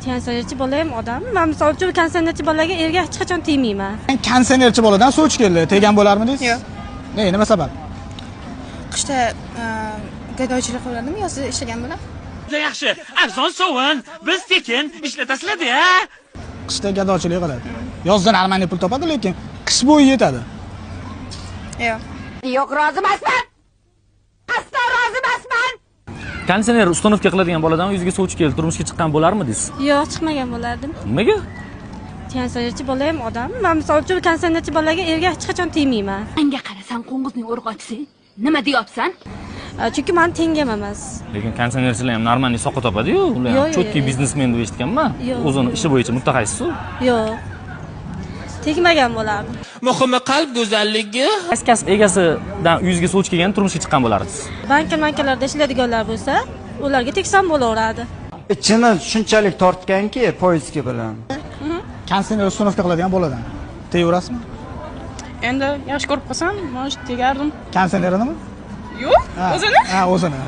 Konsertchi bola ham odam. Men misol uchun konsertchi bolaga erga hech qachon tegmayman. Konsertchi boladan suv ichganlar, tegan bo'larmidingiz? Yo'q. Nima sabab? Qishda gadochilik qilardim, yozda ishlagan bo'lar. Yaxshi, arzon sovun, biz tekin ishlatasizlar-da. Qishda gadochilik qiladi. Yozda normalniy pul topadi, lekin qish bo'yi yetadi. Yo'q. Yo'q, rozi emasman. Aslo rozi emasman. Konditsioner uстановka qiladigan boladan yuziga sovchi keldi, turmushga chiqqan bo'larmidingiz? Yo'q, chiqmagan bo'lardim. Nimaga? Konsertchi bola ham odam. Men misol uchun konsertchi bolaga erga hech qachon tegmayman. Menga qarasang, qo'ng'izning urg'ochisi. Nima deyapsan? Chunki men tengam emas. Lekin konditsionerchilar ham normalniy soqqa topadi-yu, ular ham chotki biznesmen deb eshitganman. O'zini ishi bo'yicha mutaxassis-u. Yo'q. Tegmagan bo'lardim. Muhimi qalb go'zalligi. Qaysi kasb egasidan yuziga sovchi kelgan turmushga chiqqan bo'lardingiz? Bankalarda ishlaydiganlar bo'lsa, ularga tegsam bo'laveradi. Ichini shunchalik tortganki, poyezdga bilan. Konsertni uстановка qiladigan boladan tegaverasizmi? Endi yaxshi ko'rib qolsam, mana tegardim. Konsertni nima? Yo'q, o'zini. Ha, o'zini.